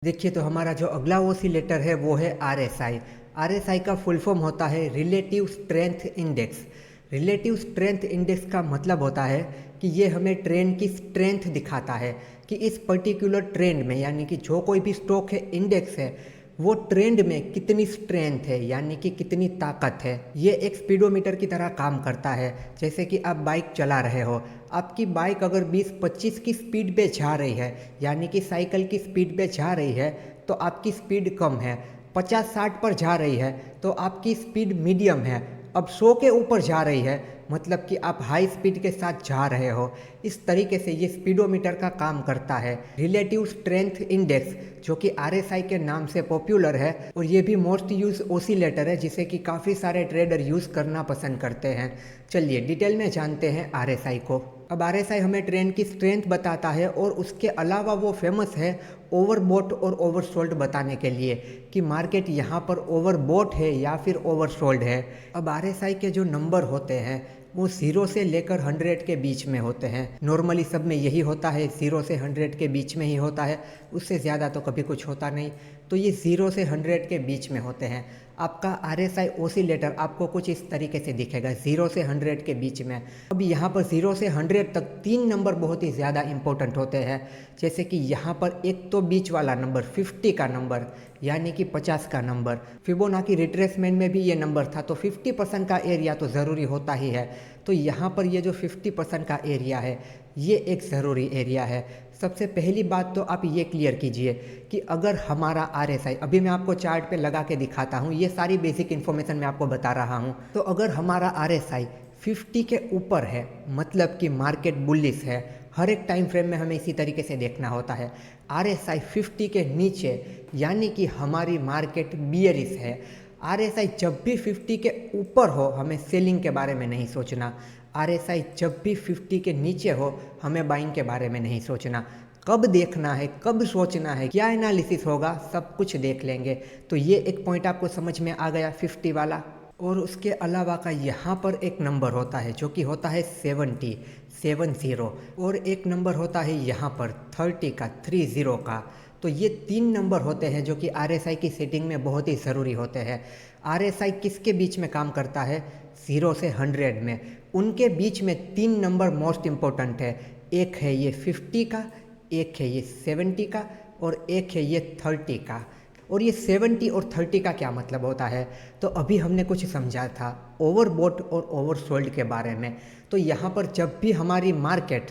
देखिए तो हमारा जो अगला ओसिलेटर है वो है आरएसआई। आरएसआई का फुल फॉर्म होता है relative strength index. Relative strength index का मतलब होता है कि ये हमें ट्रेंड की स्ट्रेंथ दिखाता है कि इस पर्टिकुलर ट्रेंड में, यानी कि जो कोई भी स्टॉक है, इंडेक्स है, वो ट्रेंड में कितनी स्ट्रेंथ है, यानी कि कितनी ताकत है। ये एक स्पीडोमीटर की तरह काम करता है। जैसे कि आप बाइक चला रहे हो, आपकी बाइक अगर 20-25 की स्पीड पे जा रही है, यानी कि साइकिल की स्पीड पे जा रही है, तो आपकी स्पीड कम है। 50-60 पर जा रही है तो आपकी स्पीड मीडियम है। अब 100 के ऊपर जा रही है मतलब कि आप हाई स्पीड के साथ जा रहे हो। इस तरीके से ये स्पीडोमीटर का काम करता है। रिलेटिव स्ट्रेंथ इंडेक्स, जो कि आरएसआई के नाम से पॉपुलर है, और ये भी मोस्ट यूज ओसिलेटर है जिसे कि काफ़ी सारे ट्रेडर यूज़ करना पसंद करते हैं। चलिए डिटेल में जानते हैं आरएसआई को। अब आरएसआई हमें ट्रेंड की स्ट्रेंथ बताता है और उसके अलावा वो फेमस है ओवरबॉट और ओवरसोल्ड बताने के लिए कि मार्केट यहाँ पर ओवरबॉट है या फिर ओवरसोल्ड है। अब आरएसआई के जो नंबर होते हैं वो 0 से लेकर 100 के बीच में होते हैं। नॉर्मली सब में यही होता है, 0 से 100 के बीच में ही होता है, उससे ज़्यादा तो कभी कुछ होता नहीं। तो ये 0 से 100 के बीच में होते हैं। आपका आरएसआई ओसिलेटर आपको कुछ इस तरीके से दिखेगा, 0 से 100 के बीच में। अब यहाँ पर 0 से 100 तक 3 नंबर बहुत ही ज़्यादा इंपॉर्टेंट होते हैं। जैसे कि यहाँ पर एक तो बीच वाला नंबर 50 का नंबर, यानी कि 50 का नंबर। फिबोनाची रिट्रेसमेंट में भी ये नंबर था, तो 50% का एरिया तो ज़रूरी होता ही है। तो यहाँ पर ये जो 50% का एरिया है, ये एक ज़रूरी एरिया है। सबसे पहली बात तो आप ये क्लियर कीजिए कि अगर हमारा आरएसआई, अभी मैं आपको चार्ट पे लगा के दिखाता हूँ, ये सारी बेसिक इन्फॉर्मेशन मैं आपको बता रहा हूँ। तो अगर हमारा आरएसआई 50 के ऊपर है मतलब कि मार्केट बुलिश है। हर एक टाइम फ्रेम में हमें इसी तरीके से देखना होता है। आरएसआई 50 के नीचे यानी कि हमारी मार्केट बियरिश है। आरएसआई जब भी 50 के ऊपर हो हमें सेलिंग के बारे में नहीं सोचना। आरएसआई जब भी 50 के नीचे हो हमें बाइंग के बारे में नहीं सोचना। कब देखना है, कब सोचना है, क्या एनालिसिस होगा, सब कुछ देख लेंगे। तो ये एक पॉइंट आपको समझ में आ गया 50 वाला। और उसके अलावा का यहाँ पर एक नंबर होता है जो कि होता है 70 और एक नंबर होता है यहाँ पर 30 का 30 का। तो ये 3 नंबर होते हैं जो कि आरएसआई की सेटिंग में बहुत ही ज़रूरी होते हैं। आरएसआई किसके बीच में काम करता है? 0 से 100 में। उनके बीच में 3 नंबर मोस्ट इम्पोर्टेंट है। एक है ये 50 का, एक है ये 70 का, और एक है ये 30 का। और ये 70 और 30 का क्या मतलब होता है? तो अभी हमने कुछ समझा था ओवरबॉट और ओवरसोल्ड के बारे में। तो यहाँ पर जब भी हमारी मार्केट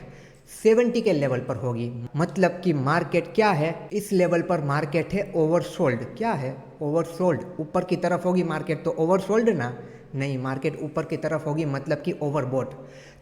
70 के लेवल पर होगी, मतलब कि मार्केट क्या है, इस लेवल पर मार्केट है ओवरसोल्ड। क्या है? ओवरसोल्ड। ऊपर की तरफ होगी मार्केट तो ओवरसोल्ड ना? नहीं, मार्केट ऊपर की तरफ होगी मतलब कि ओवरबॉट।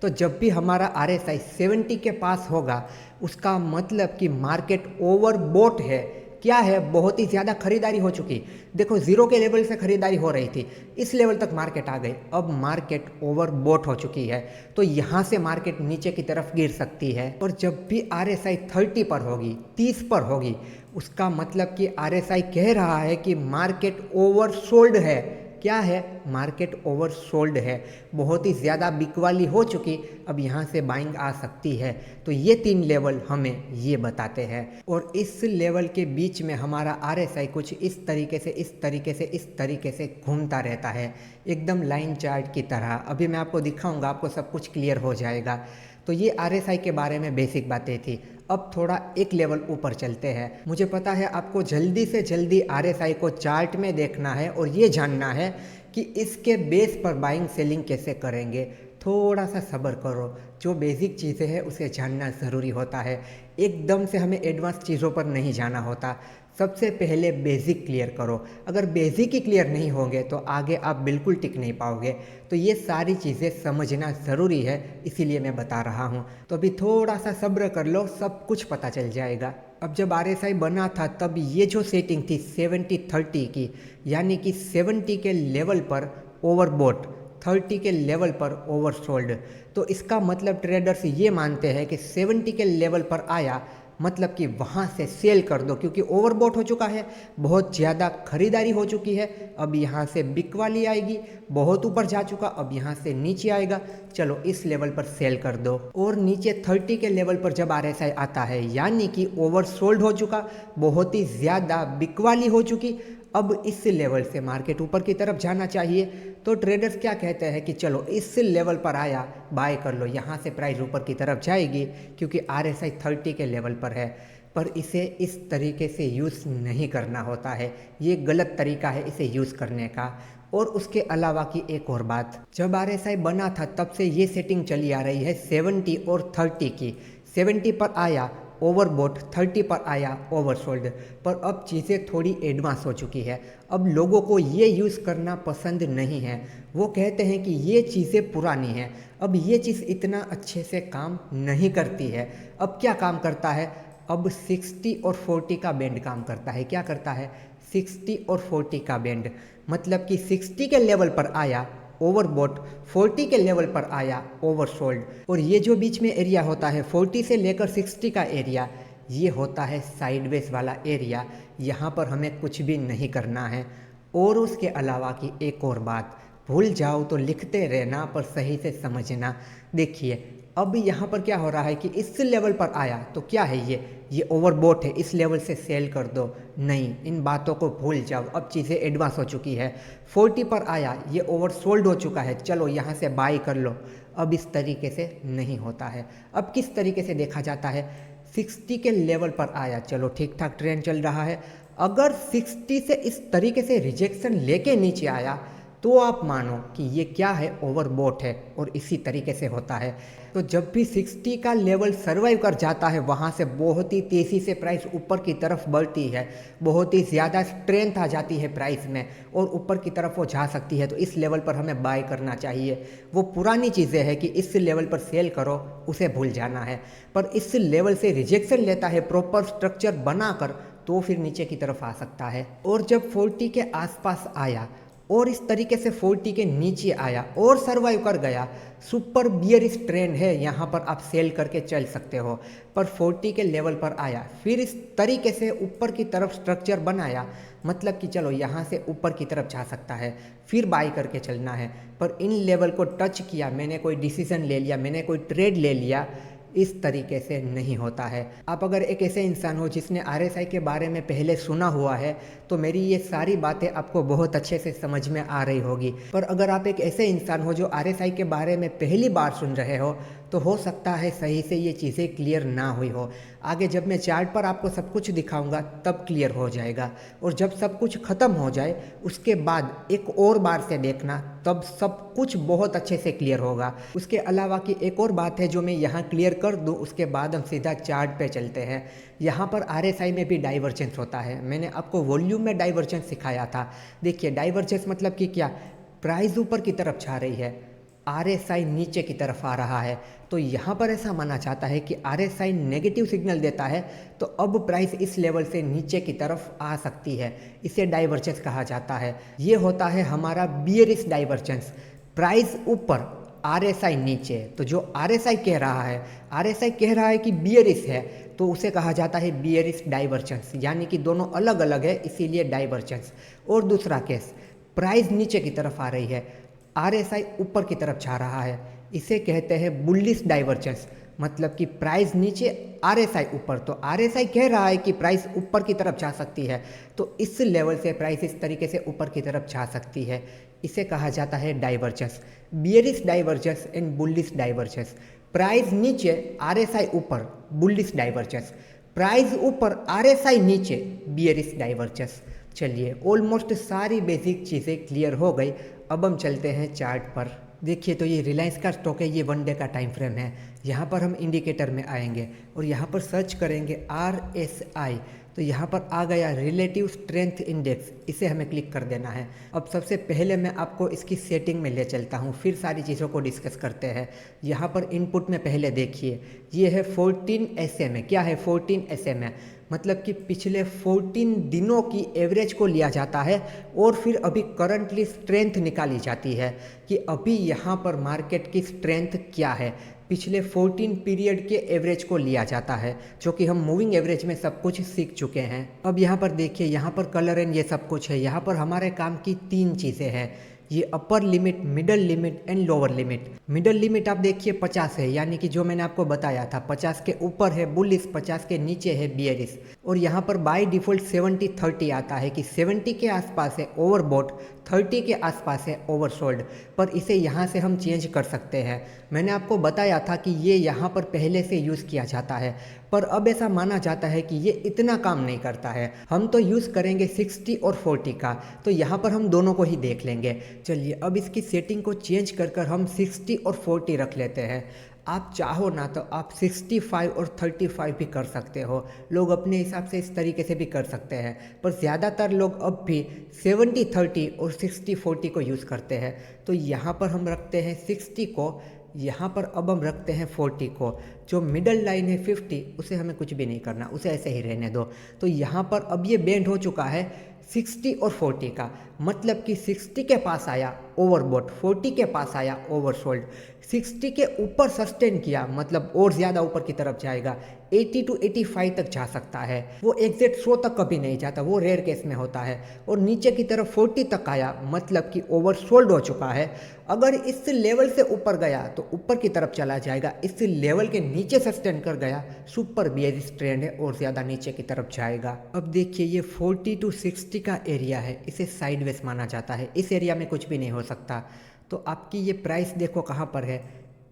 तो जब भी हमारा आरएसआई 70 के पास होगा उसका मतलब कि मार्केट ओवरबॉट है। क्या है? बहुत ही ज़्यादा खरीदारी हो चुकी। देखो 0 के लेवल से खरीदारी हो रही थी, इस लेवल तक मार्केट आ गई, अब मार्केट ओवरबॉट हो चुकी है। तो यहाँ से मार्केट नीचे की तरफ गिर सकती है। और जब भी आरएसआई 30 पर होगी, 30 पर होगी, उसका मतलब कि आरएसआई कह रहा है कि मार्केट ओवरसोल्ड है। क्या है? मार्केट ओवरसोल्ड है, बहुत ही ज़्यादा बिकवाली हो चुकी, अब यहाँ से बाइंग आ सकती है। तो ये 3 लेवल हमें ये बताते हैं। और इस लेवल के बीच में हमारा आरएसआई कुछ इस तरीके से इस तरीके से इस तरीके से घूमता रहता है, एकदम लाइन चार्ट की तरह। अभी मैं आपको दिखाऊंगा, आपको सब कुछ क्लियर हो जाएगा। तो ये आरएसआई के बारे में बेसिक बातें थी। अब थोड़ा एक लेवल ऊपर चलते हैं। मुझे पता है आपको जल्दी से जल्दी आरएसआई को चार्ट में देखना है और ये जानना है कि इसके बेस पर बाइंग सेलिंग कैसे करेंगे। थोड़ा सा सब्र करो, जो बेसिक चीज़ें हैं उसे जानना ज़रूरी होता है। एकदम से हमें एडवांस चीज़ों पर नहीं जाना होता। सबसे पहले बेसिक क्लियर करो। अगर बेसिक ही क्लियर नहीं होंगे तो आगे आप बिल्कुल टिक नहीं पाओगे। तो ये सारी चीज़ें समझना ज़रूरी है, इसीलिए मैं बता रहा हूँ। तो अभी थोड़ा सा सब्र कर लो, सब कुछ पता चल जाएगा। अब जब आरएसआई बना था तब ये जो सेटिंग थी 70-30 की, यानी कि 70 के लेवल पर ओवरबॉट, 30 के लेवल पर ओवरसोल्ड। तो इसका मतलब ट्रेडर्स ये मानते हैं कि 70 के लेवल पर आया मतलब कि वहाँ से सेल कर दो, क्योंकि ओवरबॉट हो चुका है, बहुत ज़्यादा खरीदारी हो चुकी है। अब यहाँ से बिक वाली आएगी, बहुत ऊपर जा चुका, अब यहाँ से नीचे आएगा, चलो इस लेवल पर सेल कर दो। और नीचे 30 के लेवल पर जब RSI आता है, यानी कि ओवरसोल्ड हो चुका, बहुत ही ज़्यादा बिकवाली हो चुकी, अब इस लेवल से मार्केट ऊपर की तरफ जाना चाहिए। तो ट्रेडर्स क्या कहते हैं कि चलो इस लेवल पर आया, बाय कर लो, यहाँ से प्राइस ऊपर की तरफ जाएगी, क्योंकि RSI 30 के लेवल पर है। पर इसे इस तरीके से यूज़ नहीं करना होता है, ये गलत तरीका है इसे यूज़ करने का। और उसके अलावा की एक और बात, जब RSI बना था तब से ये सेटिंग चली आ रही है 70 और 30 की। 70 पर आया ओवरबॉट, 30 पर आया ओवरसोल्ड। पर अब चीज़ें थोड़ी एडवांस हो चुकी है, अब लोगों को ये यूज़ करना पसंद नहीं है। वो कहते हैं कि ये चीज़ें पुरानी हैं, अब ये चीज़ इतना अच्छे से काम नहीं करती है। अब क्या काम करता है, अब 60 और 40 का बैंड काम करता है। क्या करता है, 60 और 40 का बैंड, मतलब कि 60 के लेवल पर आया ओवरबॉट, 40 के लेवल पर आया ओवरसोल्ड। और ये जो बीच में एरिया होता है 40 से लेकर 60 का एरिया, ये होता है साइडवेज वाला एरिया, यहाँ पर हमें कुछ भी नहीं करना है। और उसके अलावा की एक और बात, भूल जाओ तो लिखते रहना, पर सही से समझना। देखिए अब यहाँ पर क्या हो रहा है कि इस लेवल पर आया तो क्या है, ये ओवरबॉट है, इस लेवल से सेल कर दो। नहीं, इन बातों को भूल जाओ, अब चीज़ें एडवांस हो चुकी है। 40 पर आया, ये ओवरसोल्ड हो चुका है, चलो यहाँ से बाई कर लो। अब इस तरीके से नहीं होता है। अब किस तरीके से देखा जाता है, 60 के लेवल पर आया, चलो ठीक ठाक ट्रेंड चल रहा है। अगर 60 से इस तरीके से रिजेक्शन लेके नीचे आया तो आप मानो कि ये क्या है, ओवरबॉट है। और इसी तरीके से होता है। तो जब भी 60 का लेवल सर्वाइव कर जाता है, वहाँ से बहुत ही तेज़ी से प्राइस ऊपर की तरफ बढ़ती है, बहुत ही ज़्यादा स्ट्रेंथ आ जाती है प्राइस में, और ऊपर की तरफ वो जा सकती है। तो इस लेवल पर हमें बाय करना चाहिए। वो पुरानी चीज़ें हैं कि इस लेवल पर सेल करो, उसे भूल जाना है। पर इस लेवल से रिजेक्शन लेता है प्रॉपर स्ट्रक्चर बनाकर, तो फिर नीचे की तरफ आ सकता है। और जब 40 के आसपास आया और इस तरीके से 40 के नीचे आया और सर्वाइव कर गया, सुपर बियरिश ट्रेंड है, यहाँ पर आप सेल करके चल सकते हो। पर 40 के लेवल पर आया, फिर इस तरीके से ऊपर की तरफ स्ट्रक्चर बनाया, मतलब कि चलो यहाँ से ऊपर की तरफ जा सकता है, फिर बाई करके चलना है। पर इन लेवल को टच किया, मैंने कोई डिसीजन ले लिया, मैंने कोई ट्रेड ले लिया, इस तरीके से नहीं होता है। आप अगर एक ऐसे इंसान हो जिसने RSI के बारे में पहले सुना हुआ है, तो मेरी ये सारी बातें आपको बहुत अच्छे से समझ में आ रही होगी। पर अगर आप एक ऐसे इंसान हो जो RSI के बारे में पहली बार सुन रहे हो, तो हो सकता है सही से ये चीज़ें क्लियर ना हुई हो। आगे जब मैं चार्ट पर आपको सब कुछ दिखाऊंगा तब क्लियर हो जाएगा। और जब सब कुछ ख़त्म हो जाए उसके बाद एक और बार से देखना, तब सब कुछ बहुत अच्छे से क्लियर होगा। उसके अलावा की एक और बात है जो मैं यहाँ क्लियर कर दूँ, उसके बाद हम सीधा चार्ट पे चलते हैं। यहाँ पर RSI में भी डाइवर्जेंस होता है। मैंने आपको वॉल्यूम में डाइवर्जेंस सिखाया था। देखिए डाइवर्जेंस मतलब कि क्या, प्राइस ऊपर की तरफ जा रही है, RSI नीचे की तरफ आ रहा है। तो यहाँ पर ऐसा माना जाता है कि RSI नेगेटिव सिग्नल देता है, तो अब प्राइस इस लेवल से नीचे की तरफ आ सकती है। इसे डाइवर्जेंस कहा जाता है। ये होता है हमारा बियरिश डाइवर्जेंस, प्राइस ऊपर RSI नीचे। तो जो RSI कह रहा है, RSI कह रहा है कि बियरिश है, तो उसे कहा जाता है बियरिश डाइवर्जेंस, यानी कि दोनों अलग अलग है, इसीलिए डाइवर्जेंस। और दूसरा केस, प्राइस नीचे की तरफ आ रही है, RSI ऊपर की तरफ जा रहा है, इसे कहते हैं बुलिश डाइवर्जेंस, मतलब कि प्राइस नीचे RSI ऊपर। तो RSI कह रहा है कि प्राइस ऊपर की तरफ जा सकती है, तो इस लेवल से प्राइस इस तरीके से ऊपर की तरफ जा सकती है, इसे कहा जाता है divergence, bearish divergence and bullish divergence. Price नीचे RSI ऊपर, बुलिश डाइवर्जेंस, प्राइस ऊपर RSI नीचे, बियरिश डाइवर्जेंस। चलिए ऑलमोस्ट सारी बेसिक चीज़ें क्लियर हो गई। अब हम चलते हैं चार्ट पर। देखिए तो ये रिलायंस का स्टॉक है, ये 1 डे का टाइम फ्रेम है। यहाँ पर हम इंडिकेटर में आएंगे और यहाँ पर सर्च करेंगे RSI, तो यहाँ पर आ गया रिलेटिव स्ट्रेंथ इंडेक्स, इसे हमें क्लिक कर देना है। अब सबसे पहले मैं आपको इसकी सेटिंग में ले चलता हूँ, फिर सारी चीज़ों को डिस्कस करते हैं। यहाँ पर इनपुट में पहले देखिए, ये है 14 SMA। क्या है 14 SMA, मतलब कि पिछले 14 दिनों की एवरेज को लिया जाता है और फिर अभी करंटली स्ट्रेंथ निकाली जाती है कि अभी यहाँ पर मार्केट की स्ट्रेंथ क्या है। पिछले 14 पीरियड के एवरेज को लिया जाता है, जो कि हम मूविंग एवरेज में सब कुछ सीख चुके हैं। अब यहाँ पर देखिए, यहाँ पर कलर एंड ये सब कुछ है। यहाँ पर हमारे काम की 3 चीज़ें हैं, ये upper limit, middle limit and lower limit. Middle limit आप देखिए 50 है, यानी कि जो मैंने आपको बताया था 50 के ऊपर है बुलिश, 50 के नीचे है बियरिश। और यहाँ पर बाय डिफ़ॉल्ट 70-30 आता है कि 70 के आसपास है ओवरबॉट, 30 के आसपास है ओवरसोल्ड। पर इसे यहाँ से हम चेंज कर सकते हैं। मैंने आपको बताया था कि ये यहाँ पर पहले से यूज़ किया जाता है, पर अब ऐसा माना जाता है कि ये इतना काम नहीं करता है। हम तो यूज़ करेंगे 60 और 40 का, तो यहाँ पर हम दोनों को ही देख लेंगे। चलिए अब इसकी सेटिंग को चेंज कर हम 60 और 40 रख लेते हैं। आप चाहो ना तो आप 65 और 35 भी कर सकते हो, लोग अपने हिसाब से इस तरीके से भी कर सकते हैं, पर ज़्यादातर लोग अब भी 70-30 और 60-40 को यूज़ करते हैं। तो यहाँ पर हम रखते हैं 60 को, यहाँ पर अब हम रखते हैं 40 को। जो मिडल लाइन है 50, उसे हमें कुछ भी नहीं करना, उसे ऐसे ही रहने दो। तो यहाँ पर अब ये बेंड हो चुका है 60 और 40 का, मतलब कि 60 के पास आया ओवरबॉट, 40 के पास आया ओवरसोल्ड। 60 के ऊपर सस्टेन किया, मतलब और ज़्यादा ऊपर की तरफ जाएगा, 80 to 85 तक जा सकता है। वो एग्जैक्ट 100 तक कभी नहीं जाता, वो रेयर केस में होता है। और नीचे की तरफ 40 तक आया, मतलब कि ओवरसोल्ड हो चुका है। अगर इस लेवल से ऊपर गया तो ऊपर की तरफ चला जाएगा, इस लेवल के नीचे सस्टेन कर गया, सुपर बियरिश ट्रेंड है और ज़्यादा नीचे की तरफ जाएगा। अब देखिए ये 40 to 60 का एरिया है, इसे साइडवेज माना जाता है, इस एरिया में कुछ भी नहीं हो सकता। तो आपकी ये प्राइस देखो कहाँ पर है,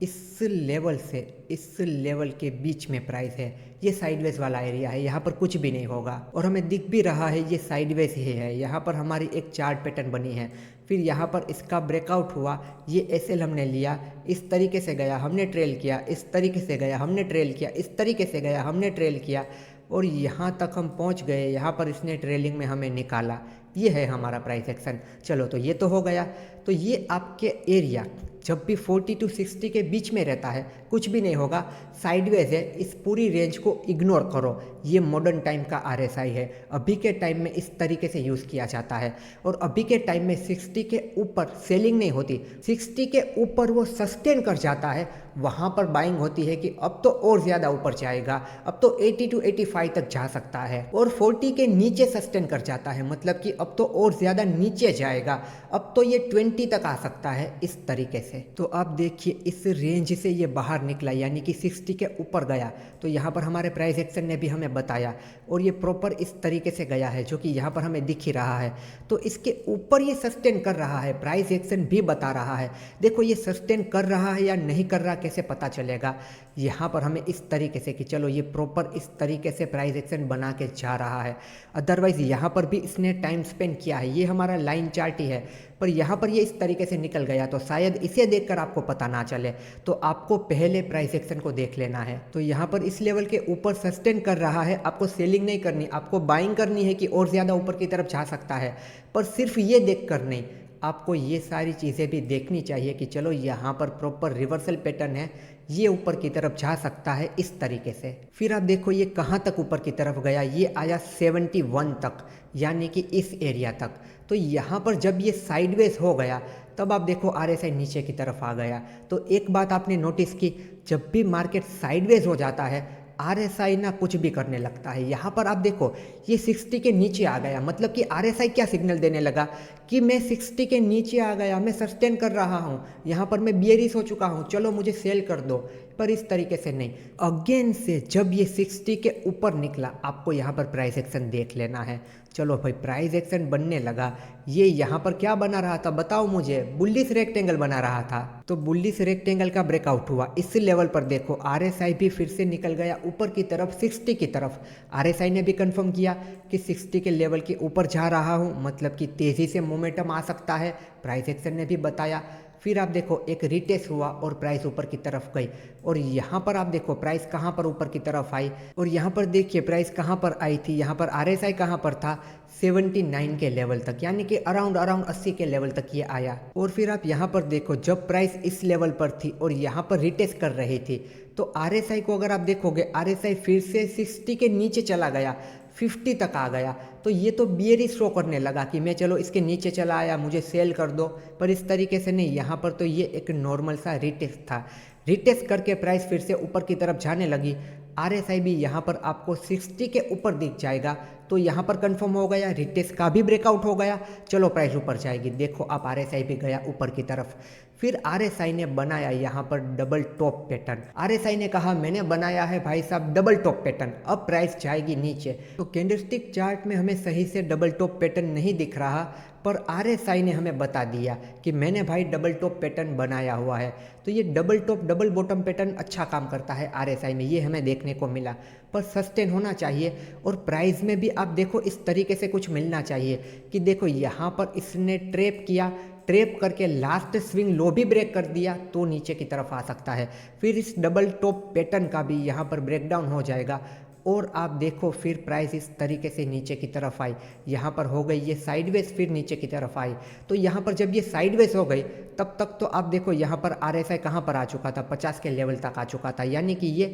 इस लेवल से इस लेवल के बीच में प्राइस है। ये साइडवेज वाला एरिया है, यहाँ पर कुछ भी नहीं होगा और हमें दिख भी रहा है ये साइडवेज ही है। यहाँ पर हमारी एक चार्ट पैटर्न बनी है, फिर यहाँ पर इसका ब्रेकआउट हुआ, ये एसएल हमने लिया, इस तरीके से गया, हमने ट्रेल किया, इस तरीके से गया, हमने ट्रेल किया, इस तरीके से गया, हमने ट्रेल किया और यहाँ तक हम पहुँच गए। यहाँ पर इसने ट्रेलिंग में हमें निकाला, ये है हमारा प्राइस एक्शन। चलो तो ये तो हो गया। तो ये आपके एरिया जब भी 40 to 60 के बीच में रहता है, कुछ भी नहीं होगा, साइडवेज है, इस पूरी रेंज को इग्नोर करो। ये मॉडर्न टाइम का आरएसआई है, अभी के टाइम में इस तरीके से यूज़ किया जाता है। और अभी के टाइम में 60 के ऊपर सेलिंग नहीं होती, 60 के ऊपर वो सस्टेन कर जाता है, वहाँ पर बाइंग होती है कि अब तो और ज़्यादा ऊपर जाएगा, अब तो 80 to 85 तक जा सकता है। और 40 के नीचे सस्टेन कर जाता है, मतलब कि अब तो और ज़्यादा नीचे जाएगा, अब तो ये 20 तक आ सकता है, इस तरीके से। तो आप देखिए इस रेंज से ये बाहर निकला, यानी कि 60 के ऊपर गया। तो यहाँ पर हमारे प्राइस एक्शन ने भी हमें बताया और ये प्रॉपर इस तरीके से गया है, जो कि यहाँ पर हमें दिख ही रहा है। तो इसके ऊपर ये सस्टेन कर रहा है, प्राइस एक्शन भी बता रहा है। देखो ये सस्टेन कर रहा है या नहीं कर रहा, कैसे पता चलेगा? यहाँ पर हमें इस तरीके से कि चलो ये प्रॉपर इस तरीके से प्राइस एक्शन बना के जा रहा है। अदरवाइज यहाँ पर भी इसने टाइम स्पेंड किया है, ये हमारा लाइन चार्ट ही है, पर यहाँ पर ये इस तरीके से निकल गया, तो शायद इसे देखकर आपको पता ना चले। तो आपको पहले प्राइस एक्शन को देख लेना है। तो यहाँ पर इस लेवल के ऊपर सस्टेन कर रहा है, आपको सेलिंग नहीं करनी, आपको बाइंग करनी है कि और ज़्यादा ऊपर की तरफ जा सकता है। पर सिर्फ ये देख कर नहीं, आपको ये सारी चीज़ें भी देखनी चाहिए कि चलो यहाँ पर प्रॉपर रिवर्सल पैटर्न है, ये ऊपर की तरफ जा सकता है इस तरीके से। फिर आप देखो ये कहाँ तक ऊपर की तरफ गया, ये आया 71 तक, यानी कि इस एरिया तक। तो यहाँ पर जब ये साइडवेज हो गया, तब आप देखो आरएसआई नीचे की तरफ आ गया। तो एक बात आपने नोटिस की, जब भी मार्केट साइडवेज हो जाता है, आरएसआई ना कुछ भी करने लगता है। यहाँ पर आप देखो ये 60 के नीचे आ गया, मतलब कि आरएसआई क्या सिग्नल देने लगा कि मैं 60 के नीचे आ गया, मैं सस्टेन कर रहा हूँ, यहाँ पर मैं बियरिश हो चुका हूँ, चलो मुझे सेल कर दो। पर इस तरीके से नहीं, अगेन से जब ये 60 के ऊपर निकला, आपको यहाँ पर प्राइस एक्शन देख लेना है। चलो भाई प्राइस एक्शन बनने लगा, ये यहाँ पर क्या बना रहा था बताओ मुझे? बुलिश रेक्टेंगल बना रहा था। तो बुलिश रेक्टेंगल का ब्रेकआउट हुआ, इस लेवल पर देखो आरएसआई भी फिर से निकल गया ऊपर की तरफ 60 की तरफ। आरएसआई ने भी कंफर्म किया कि 60 के लेवल के ऊपर जा रहा हूँ, मतलब कि तेज़ी से मोमेंटम आ सकता है, प्राइस एक्शन ने भी बताया। फिर आप देखो एक रिटेस्ट हुआ और प्राइस ऊपर की तरफ गई, और यहाँ पर आप देखो प्राइस कहाँ पर ऊपर की तरफ आई, और यहाँ पर देखिए प्राइस कहाँ पर आई थी, यहाँ पर आरएसआई कहाँ पर था 79 के लेवल तक, यानी कि अराउंड 80 के लेवल तक ये आया। और फिर आप यहाँ पर देखो जब प्राइस इस लेवल पर थी और यहाँ पर रिटेस्ट कर रही थी, तो आरएसआई को अगर आप देखोगे, आरएसआई फिर से 60 के नीचे चला गया, 50 तक आ गया। तो ये तो बियरिश शो करने लगा कि मैं चलो इसके नीचे चला आया, मुझे सेल कर दो। पर इस तरीके से नहीं, यहाँ पर तो ये एक नॉर्मल सा रिटेस्ट था। रिटेस्ट करके प्राइस फिर से ऊपर की तरफ जाने लगी, RSI भी यहाँ पर आपको 60 के ऊपर दिख जाएगा, तो यहाँ पर कंफर्म हो गया, रिटेस्ट का भी ब्रेकआउट हो गया, चलो प्राइस ऊपर जाएगी। देखो आप RSI भी गया ऊपर की तरफ। फिर RSI ने बनाया यहाँ पर डबल टॉप पैटर्न। RSI ने कहा मैंने बनाया है भाई साहब डबल टॉप पैटर्न, अब प्राइस जाएगी नीचे। तो कैंडलस्टिक चार्ट में हमें सही से डबल टॉप पैटर्न नहीं दिख रहा, पर RSI ने हमें बता दिया कि मैंने भाई डबल टॉप पैटर्न बनाया हुआ है। तो ये double top double bottom pattern अच्छा काम करता है RSI में, ये हमें देखने को मिला, पर सस्टेन होना चाहिए। और प्राइस में भी आप देखो इस तरीके से कुछ मिलना चाहिए कि देखो यहाँ पर इसने ट्रैप किया, ट्रैप करके लास्ट स्विंग लो भी ब्रेक कर दिया तो नीचे की तरफ आ सकता है। फिर इस डबल टॉप पैटर्न का भी यहाँ पर ब्रेकडाउन हो जाएगा और आप देखो फिर प्राइस इस तरीके से नीचे की तरफ आई, यहाँ पर हो गई ये साइडवेज, फिर नीचे की तरफ आई। तो यहाँ पर जब ये साइडवेज हो गई तब तक तो आप देखो यहाँ पर RSI कहाँ पर आ चुका था, 50 के लेवल तक आ चुका था, यानी कि ये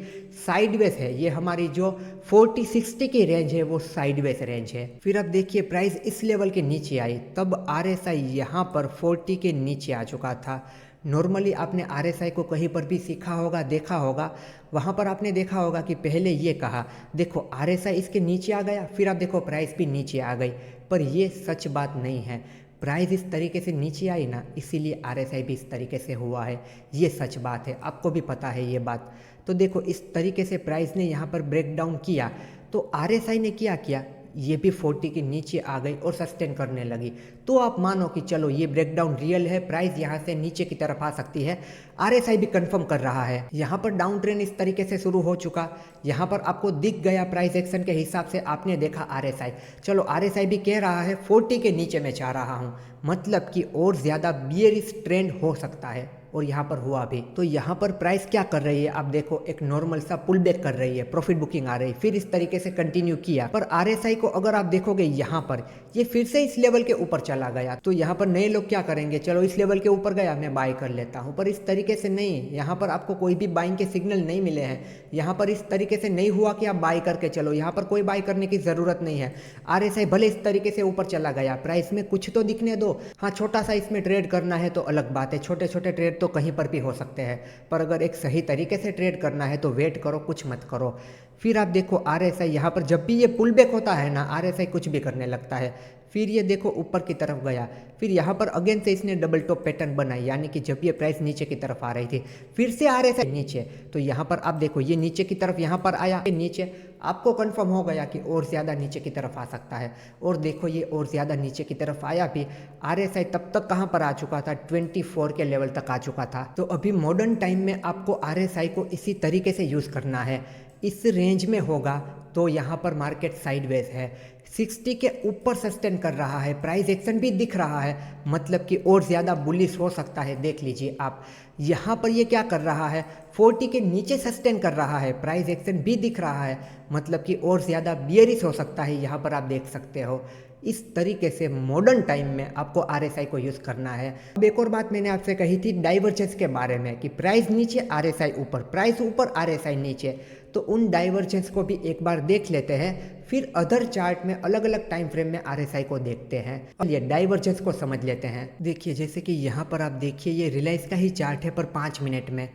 साइडवेज है। ये हमारी जो 40-60 की रेंज है वो साइडवेज रेंज है। फिर अब देखिए प्राइस इस लेवल के नीचे आई, तब RSI यहाँ पर 40 के नीचे आ चुका था। नॉर्मली आपने RSI को कहीं पर भी सीखा होगा, देखा होगा, वहाँ पर आपने देखा होगा कि पहले ये कहा देखो RSI इसके नीचे आ गया, फिर आप देखो प्राइस भी नीचे आ गई, पर ये सच बात नहीं है। प्राइस इस तरीके से नीचे आई ना, इसीलिए RSI भी इस तरीके से हुआ है, ये सच बात है, आपको भी पता है ये बात। तो देखो इस तरीके से प्राइस ने यहाँ पर ब्रेकडाउन किया, तो RSI ने क्या किया, ये भी 40 के नीचे आ गई और सस्टेन करने लगी। तो आप मानो कि चलो ये ब्रेकडाउन रियल है, प्राइस यहाँ से नीचे की तरफ आ सकती है। RSI भी कंफर्म कर रहा है। यहाँ पर डाउन ट्रेंड इस तरीके से शुरू हो चुका, यहाँ पर आपको दिख गया प्राइस एक्शन के हिसाब से, आपने देखा RSI, चलो RSI भी कह रहा है 40 के नीचे मैं जा रहा हूँ, मतलब कि और ज़्यादा बियरिश ट्रेंड हो सकता है, और यहाँ पर हुआ भी। तो यहाँ पर प्राइस क्या कर रही है, आप देखो एक नॉर्मल सा पुल बैक कर रही है, प्रॉफिट बुकिंग आ रही है, फिर इस तरीके से कंटिन्यू किया। पर RSI को अगर आप देखोगे यहाँ पर ये फिर से इस लेवल के ऊपर चला गया, तो यहाँ पर नए लोग क्या करेंगे, चलो इस लेवल के ऊपर गया मैं बाय कर लेता हूँ, पर इस तरीके से नहीं, यहाँ पर आपको कोई भी बाइंग के सिग्नल नहीं मिले हैं। यहाँ पर इस तरीके से नहीं हुआ कि आप बाय करके चलो, यहाँ पर कोई बाय करने की जरूरत नहीं है। RSI भले इस तरीके से ऊपर चला गया, प्राइस में कुछ तो दिखने दो। हाँ, छोटा सा इसमें ट्रेड करना है तो अलग बात है, छोटे छोटे ट्रेड तो कहीं पर भी हो सकते हैं, पर अगर एक सही तरीके से ट्रेड करना है तो वेट करो, कुछ मत करो। फिर आप देखो RSI यहाँ पर जब भी ये पुल बैक होता है ना, RSI कुछ भी करने लगता है। फिर ये देखो ऊपर की तरफ गया, फिर यहाँ पर अगेन से इसने डबल टॉप पैटर्न बनाई, यानी कि जब ये प्राइस नीचे की तरफ आ रही थी, फिर से RSI नीचे, तो यहाँ पर आप देखो ये नीचे की तरफ यहाँ पर आया, नीचे आपको कंफर्म हो गया कि और ज़्यादा नीचे की तरफ आ सकता है, और देखो ये और ज़्यादा नीचे की तरफ आया भी। RSI तब तक कहाँ पर आ चुका था, 24 के लेवल तक आ चुका था। तो अभी मॉडर्न टाइम में आपको RSI को इसी तरीके से यूज़ करना है। इस रेंज में होगा तो यहाँ पर मार्केट साइडवेज है, 60 के ऊपर सस्टेन कर रहा है, प्राइस एक्शन भी दिख रहा है, मतलब कि और ज़्यादा बुलिश हो सकता है। देख लीजिए आप, यहाँ पर ये क्या कर रहा है, 40 के नीचे सस्टेन कर रहा है, प्राइस एक्शन भी दिख रहा है, मतलब कि और ज़्यादा बियरिश हो सकता है, यहाँ पर आप देख सकते हो। इस तरीके से मॉडर्न टाइम में आपको RSI को यूज़ करना है। अब एक और बात मैंने आपसे कही थी डाइवर्जेंस के बारे में, कि प्राइस नीचे RSI ऊपर, प्राइस ऊपर RSI नीचे, तो उन डाइवर्जेंस को भी एक बार देख लेते हैं, फिर अदर चार्ट में अलग अलग टाइम फ्रेम में RSI को देखते हैं और ये डाइवर्जेंस को समझ लेते हैं। देखिए जैसे कि यहाँ पर आप देखिए ये रिलायंस का ही चार्ट है, पर 5 मिनट में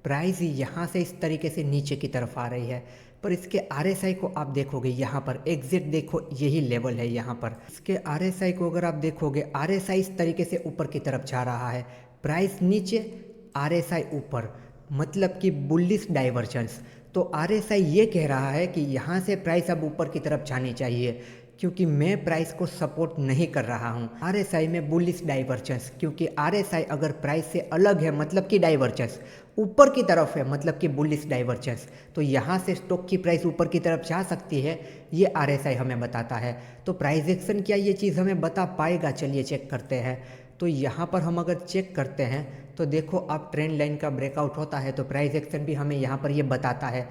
प्राइस यहाँ से इस तरीके से नीचे की तरफ आ रही है, पर इसके RSI को आप देखोगे यहाँ पर एग्जिट देखो, यही लेवल है यहाँ पर। इसके RSI को अगर आप देखोगे, RSI इस तरीके से ऊपर की तरफ जा रहा है, प्राइस नीचे, RSI ऊपर, मतलब कि बुलिश डाइवर्जेंस। तो RSI ये कह रहा है कि यहाँ से प्राइस अब ऊपर की तरफ जानी चाहिए, क्योंकि मैं प्राइस को सपोर्ट नहीं कर रहा हूँ। RSI में बुलिश डाइवर्जेंस, क्योंकि RSI अगर प्राइस से अलग है मतलब कि डाइवर्जेंस, ऊपर की तरफ है मतलब कि बुलिश डाइवर्जेंस, तो यहाँ से स्टॉक की प्राइस ऊपर की तरफ जा सकती है, ये RSI हमें बताता है। तो प्राइस एक्शन क्या ये चीज़ हमें बता पाएगा, चलिए चेक करते हैं। तो यहाँ पर हम अगर चेक करते हैं तो देखो आप ट्रेंड लाइन का ब्रेकआउट होता है तो प्राइस एक्शन भी हमें यहाँ पर ये बताता है,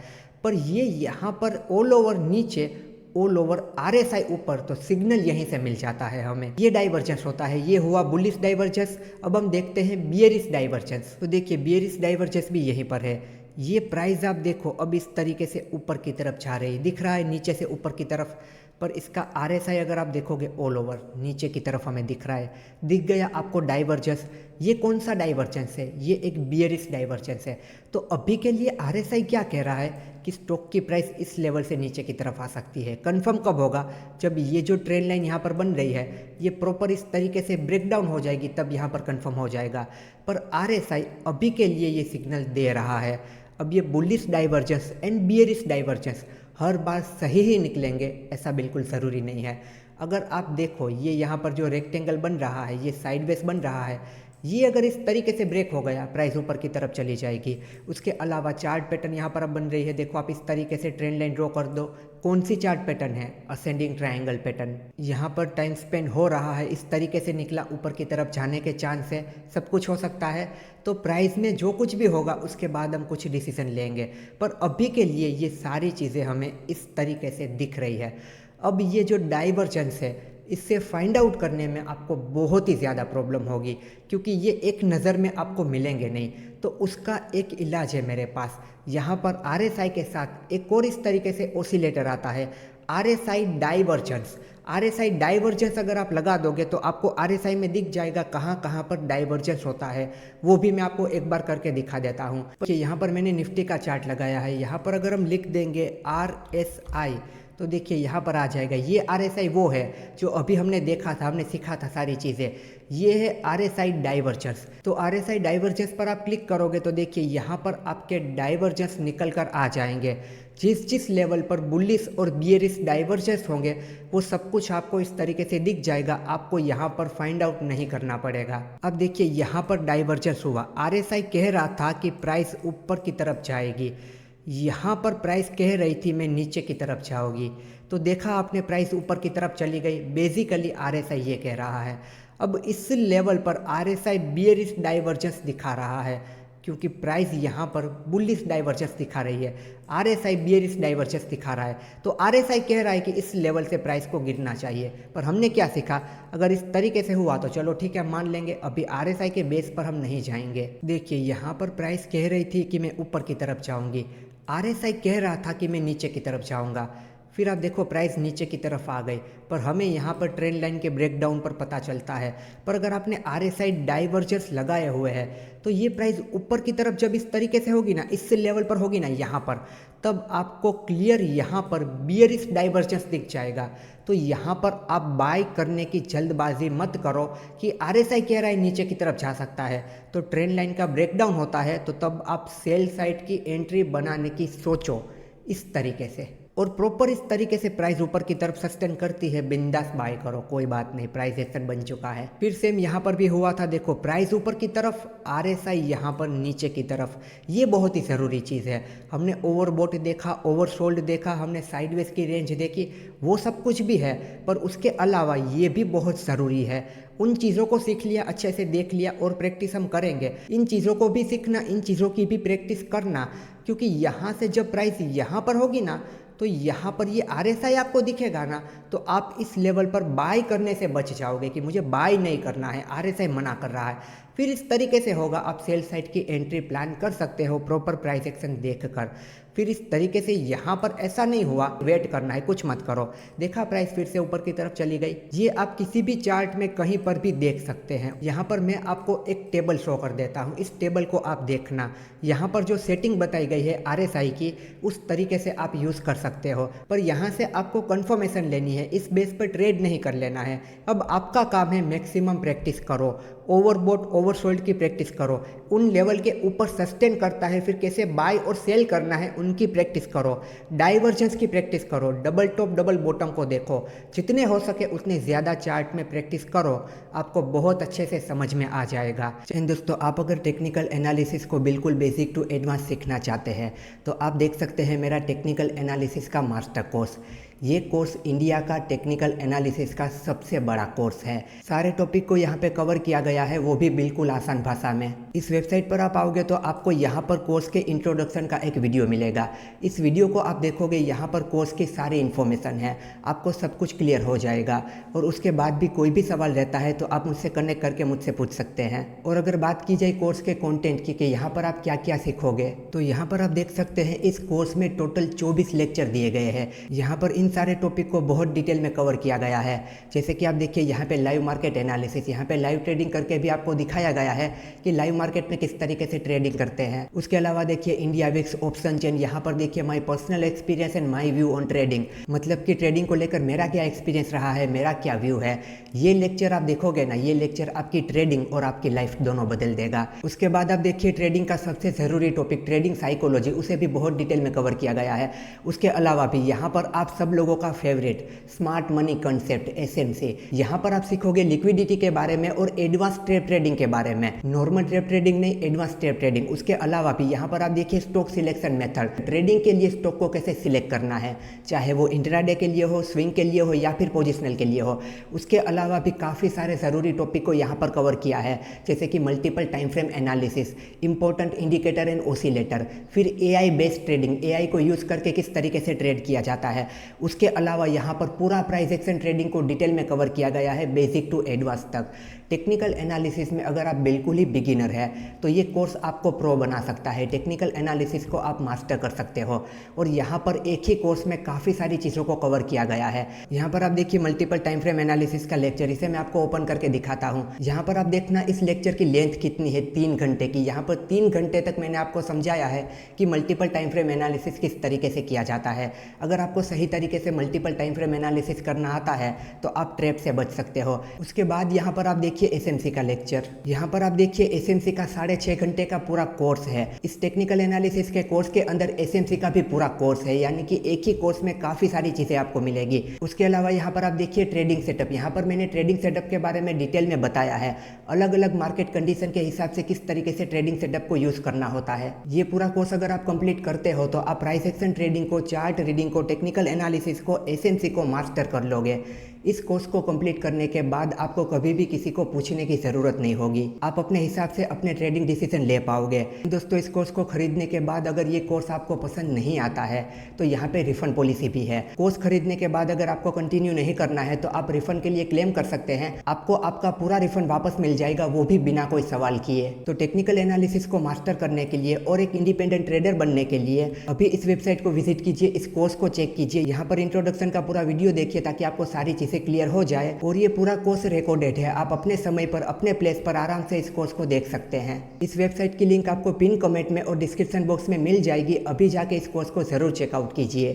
पर ये यहाँ पर ऑल ओवर नीचे, ऑल ओवर RSI ऊपर, तो सिग्नल यहीं से मिल जाता है हमें। ये डाइवर्जेंस होता है, ये हुआ बुलिश डाइवर्जेंस। अब हम देखते हैं बियरिश डाइवर्जेंस। तो देखिए बियरिश डाइवर्जेंस भी यहीं पर है, ये प्राइस आप देखो अब इस तरीके से ऊपर की तरफ जा रही है, दिख रहा है नीचे से ऊपर की तरफ, पर इसका RSI अगर आप देखोगे ऑल ओवर नीचे की तरफ हमें दिख रहा है, दिख गया आपको डाइवर्जेंस। ये कौन सा डाइवर्जेंस है? ये एक बियरिश डाइवर्जेंस है। तो अभी के लिए RSI क्या कह रहा है कि स्टॉक की प्राइस इस लेवल से नीचे की तरफ आ सकती है। कंफर्म कब होगा? जब ये जो ट्रेंड लाइन यहाँ पर बन रही है ये प्रॉपर इस तरीके से ब्रेक डाउन हो जाएगी, तब यहाँ पर कंफर्म हो जाएगा। पर RSI अभी के लिए ये सिग्नल दे रहा है। अब ये bullish divergence and bearish divergence हर बार सही ही निकलेंगे ऐसा बिल्कुल ज़रूरी नहीं है। अगर आप देखो ये यहाँ पर जो रेक्टेंगल बन रहा है, ये साइडवेज बन रहा है, ये अगर इस तरीके से ब्रेक हो गया प्राइस ऊपर की तरफ चली जाएगी। उसके अलावा चार्ट पैटर्न यहाँ पर अब बन रही है, देखो आप इस तरीके से ट्रेंड लाइन ड्रॉ कर दो। कौन सी चार्ट पैटर्न है? Ascending triangle pattern. यहाँ पर टाइम स्पेंड हो रहा है, इस तरीके से निकला, ऊपर की तरफ जाने के चांस है, सब कुछ हो सकता है। तो प्राइस में जो कुछ भी होगा उसके बाद हम कुछ डिसीजन लेंगे, पर अभी के लिए ये सारी चीज़ें हमें इस तरीके से दिख रही है। अब ये जो डाइवर्जेंस है इससे फाइंड आउट करने में आपको बहुत ही ज़्यादा प्रॉब्लम होगी, क्योंकि ये एक नज़र में आपको मिलेंगे नहीं। तो उसका एक इलाज है मेरे पास। यहाँ पर RSI के साथ एक और इस तरीके से ऑसिलेटर आता है, RSI डाइवर्जेंस। RSI डाइवर्जेंस अगर आप लगा दोगे तो आपको RSI में दिख जाएगा कहाँ कहाँ पर डाइवर्जेंस होता है। वो भी मैं आपको एक बार करके दिखा देता हूँ कि यहाँ पर मैंने निफ्टी का चार्ट लगाया है। यहाँ पर अगर हम लिख देंगे RSI तो देखिए यहाँ पर आ जाएगा। ये RSI वो है जो अभी हमने देखा था, हमने सीखा था सारी चीज़ें। ये है RSI डाइवर्जेंस। तो RSI डाइवर्जेंस पर आप क्लिक करोगे तो देखिए यहाँ पर आपके डाइवर्जेंस निकल कर आ जाएंगे। जिस जिस लेवल पर बुलिश और बियरिश डाइवर्जेंस होंगे वो सब कुछ आपको इस तरीके से दिख जाएगा, आपको यहाँ पर फाइंड आउट नहीं करना पड़ेगा। अब देखिए यहाँ पर डाइवर्जेंस हुआ, RSI कह रहा था कि प्राइस ऊपर की तरफ जाएगी, यहाँ पर प्राइस कह रही थी मैं नीचे की तरफ जाऊंगी। तो देखा आपने प्राइस ऊपर की तरफ चली गई। बेसिकली RSI ये कह रहा है। अब इस लेवल पर RSI बियरिश डाइवर्जेंस दिखा रहा है, क्योंकि प्राइस यहाँ पर बुलिश डाइवर्जेंस दिखा रही है, RSI बियरिश डाइवर्जेंस दिखा रहा है। तो RSI कह रहा है कि इस लेवल से प्राइस को गिरना चाहिए। पर हमने क्या सीखा, अगर इस तरीके से हुआ तो चलो ठीक है मान लेंगे, अभी RSI के बेस पर हम नहीं जाएंगे। देखिए यहाँ पर प्राइस कह रही थी कि मैं ऊपर की तरफ जाऊँगी, RSI कह रहा था कि मैं नीचे की तरफ जाऊँगा। फिर आप देखो प्राइस नीचे की तरफ आ गई, पर हमें यहाँ पर ट्रेंड लाइन के ब्रेकडाउन पर पता चलता है। पर अगर आपने RSI डाइवर्जेंस लगाए हुए हैं तो ये प्राइस ऊपर की तरफ जब इस तरीके से होगी ना, इस लेवल पर होगी ना यहाँ पर, तब आपको क्लियर यहाँ पर बियरिश डाइवर्जेंस दिख जाएगा। तो यहाँ पर आप बाय करने की जल्दबाजी मत करो कि RSI कह रहा है नीचे की तरफ जा सकता है तो ट्रेंड लाइन का ब्रेकडाउन होता है, तो तब आप सेल साइड की एंट्री बनाने की सोचो इस तरीके से, और प्रॉपर इस तरीके से प्राइस ऊपर की तरफ सस्टेन करती है, बिंदास बाय करो, कोई बात नहीं, प्राइस एक्शन बन चुका है। फिर सेम यहाँ पर भी हुआ था, देखो प्राइस ऊपर की तरफ, RSI यहाँ पर नीचे की तरफ। ये बहुत ही ज़रूरी चीज़ है। हमने ओवरबॉट देखा, ओवरसोल्ड देखा, हमने साइडवेज की रेंज देखी, वो सब कुछ भी है, पर उसके अलावा ये भी बहुत ज़रूरी है। उन चीज़ों को सीख लिया, अच्छे से देख लिया और प्रैक्टिस हम करेंगे। इन चीज़ों को भी सीखना, इन चीज़ों की भी प्रैक्टिस करना, क्योंकि यहाँ से जब प्राइस यहाँ पर होगी ना तो यहाँ पर ये RSI आपको दिखेगा ना, तो आप इस लेवल पर बाय करने से बच जाओगे कि मुझे बाय नहीं करना है, RSI मना कर रहा है। फिर इस तरीके से होगा, आप सेल साइड की एंट्री प्लान कर सकते हो प्रॉपर प्राइस एक्शन देखकर। फिर इस तरीके से यहाँ पर ऐसा नहीं हुआ, वेट करना है, कुछ मत करो। देखा प्राइस फिर से ऊपर की तरफ चली गई। ये आप किसी भी चार्ट में कहीं पर भी देख सकते हैं। यहाँ पर मैं आपको एक टेबल शो कर देता हूँ, इस टेबल को आप देखना। यहाँ पर जो सेटिंग बताई गई है RSI की, उस तरीके से आप यूज़ कर सकते हो, पर यहाँ से आपको कंफर्मेशन लेनी है, इस बेस पर ट्रेड नहीं कर लेना है। अब आपका काम है मैक्सिमम प्रैक्टिस करो, ओवरबॉट ओवरसोल्ड की प्रैक्टिस करो, उन लेवल के ऊपर सस्टेन करता है फिर कैसे बाय और सेल करना है उनकी प्रैक्टिस करो, डाइवर्जेंस की प्रैक्टिस करो, डबल टॉप डबल बॉटम को देखो, जितने हो सके उतने ज़्यादा चार्ट में प्रैक्टिस करो, आपको बहुत अच्छे से समझ में आ जाएगा। दोस्तों, आप अगर टेक्निकल एनालिसिस को बिल्कुल बेसिक टू एडवांस सीखना चाहते हैं तो आप देख सकते हैं मेरा टेक्निकल एनालिसिस का मास्टर कोर्स। ये कोर्स इंडिया का टेक्निकल एनालिसिस का सबसे बड़ा कोर्स है। सारे टॉपिक को यहाँ पे कवर किया गया है, वो भी बिल्कुल आसान भाषा में। इस वेबसाइट पर आप आओगे तो आपको यहाँ पर कोर्स के इंट्रोडक्शन का एक वीडियो मिलेगा। इस वीडियो को आप देखोगे, यहाँ पर कोर्स की सारी इन्फॉर्मेशन है, आपको सब कुछ क्लियर हो जाएगा। और उसके बाद भी कोई भी सवाल रहता है तो आप मुझसे कनेक्ट करके मुझसे पूछ सकते हैं। और अगर बात की जाए कोर्स के कंटेंट की कि यहाँ पर आप क्या क्या सीखोगे, तो यहाँ पर आप देख सकते हैं इस कोर्स में टोटल 24 लेक्चर दिए गए हैं। यहाँ पर इन इन सारे टॉपिक को बहुत डिटेल में कवर किया गया है। जैसे कि आप देखिए यहाँ पे लाइव मार्केट एनालिसिस, यहाँ पे लाइव ट्रेडिंग करके भी आपको दिखाया गया है कि लाइव मार्केट में किस तरीके से ट्रेडिंग करते हैं। उसके अलावा देखिए इंडिया विक्स ऑप्शन चेन, यहाँ पर देखिए my personal experience and my view on trading, मतलब कि ट्रेडिंग को लेकर मेरा क्या एक्सपीरियंस रहा है, मेरा क्या व्यू है। ये लेक्चर आप देखोगे ना, ये लेक्चर आपकी ट्रेडिंग और आपकी लाइफ दोनों बदल देगा। उसके बाद आप देखिए ट्रेडिंग का सबसे ज़रूरी टॉपिक ट्रेडिंग साइकोलॉजी, उसे भी बहुत डिटेल में कवर किया गया है। उसके अलावा भी यहाँ पर आप सब लोगों का favourite smart money concept SMC, यहाँ पर आप सीखोगे लिक्विडिटी के बारे में और एडवांस ट्रेडिंग के बारे में। नॉर्मल ट्रेडिंग नहीं, एडवांस ट्रेडिंग। उसके अलावा भी यहाँ पर आप देखिए स्टॉक सिलेक्शन मेथड, ट्रेडिंग के लिए स्टॉक को कैसे सिलेक्ट करना है, चाहे वो इंट्राडे के लिए हो, स्विंग के लिए हो या फिर पोजिशनल के लिए हो। उसके अलावा भी काफ़ी सारे ज़रूरी टॉपिक को यहाँ पर कवर किया है, जैसे कि multiple time frame analysis, important indicator and oscillator, फिर AI बेस्ड ट्रेडिंग, AI को यूज़ करके किस तरीके से ट्रेड किया जाता है। उसके अलावा यहाँ पर पूरा प्राइस एक्शन ट्रेडिंग को डिटेल में कवर किया गया है, बेसिक टू एडवांस तक। टेक्निकल एनालिसिस में अगर आप बिल्कुल ही बिगिनर है तो ये कोर्स आपको प्रो बना सकता है। टेक्निकल एनालिसिस को आप मास्टर कर सकते हो और यहाँ पर एक ही कोर्स में काफ़ी सारी चीज़ों को कवर किया गया है। यहाँ पर आप देखिए मल्टीपल टाइम फ्रेम एनालिसिस का लेक्चर, इसे मैं आपको ओपन करके दिखाता हूँ। यहाँ पर आप देखना इस लेक्चर की लेंथ कितनी है, 3 घंटे की। यहाँ पर 3 घंटे तक मैंने आपको समझाया है कि मल्टीपल टाइम फ्रेम एनालिसिस किस तरीके से किया जाता है। अगर आपको सही तरीके से मल्टीपल टाइम फ्रेम एनालिसिस करना आता है तो आप ट्रैप से बच सकते हो। उसके बाद यहाँ पर आप देखिए SMC का लेक्चर, यहाँ पर आप देखिए SMC का 6.5 घंटे का पूरा कोर्स है। इस टेक्निकल एनालिसिस के कोर्स के अंदर SMC का भी पूरा कोर्स है, यानी कि एक ही कोर्स में काफ़ी सारी चीज़ें आपको मिलेगी। उसके अलावा यहाँ पर आप देखिए ट्रेडिंग सेटअप, यहाँ पर मैंने ट्रेडिंग सेटअप के बारे में डिटेल में बताया है, अलग अलग मार्केट कंडीशन के हिसाब से किस तरीके से ट्रेडिंग सेटअप को यूज़ करना होता है। ये पूरा कोर्स अगर आप कंप्लीट करते हो तो आप प्राइस एक्शन ट्रेडिंग को, चार्ट रीडिंग को, टेक्निकल एनालिसिस को, SMC को मास्टर कर लोगे। इस कोर्स को कंप्लीट करने के बाद आपको कभी भी किसी को पूछने की ज़रूरत नहीं होगी, आप अपने हिसाब से अपने ट्रेडिंग डिसीजन ले पाओगे। दोस्तों इस कोर्स को खरीदने के बाद अगर ये कोर्स आपको पसंद नहीं आता है तो यहाँ पे रिफंड पॉलिसी भी है। कोर्स खरीदने के बाद अगर आपको कंटिन्यू नहीं करना है तो आप रिफंड के लिए क्लेम कर सकते हैं, आपको आपका पूरा रिफंड वापस मिल जाएगा, वो भी बिना कोई सवाल किए। तो टेक्निकल एनालिसिस को मास्टर करने के लिए और एक इंडिपेंडेंट ट्रेडर बनने के लिए अभी इस वेबसाइट को विजिट कीजिए, इस कोर्स को चेक कीजिए। यहाँ पर इंट्रोडक्शन का पूरा वीडियो देखिए ताकि आपको सारी चीज़ें क्लियर हो जाए। और ये पूरा कोर्स रिकॉर्डेड है, आप अपने समय पर अपने प्लेस पर आराम से इस कोर्स को देख सकते हैं। इस वेबसाइट की लिंक आपको पिन कमेंट में और डिस्क्रिप्शन बॉक्स में मिल जाएगी, अभी जाके इस कोर्स को ज़रूर चेकआउट कीजिए।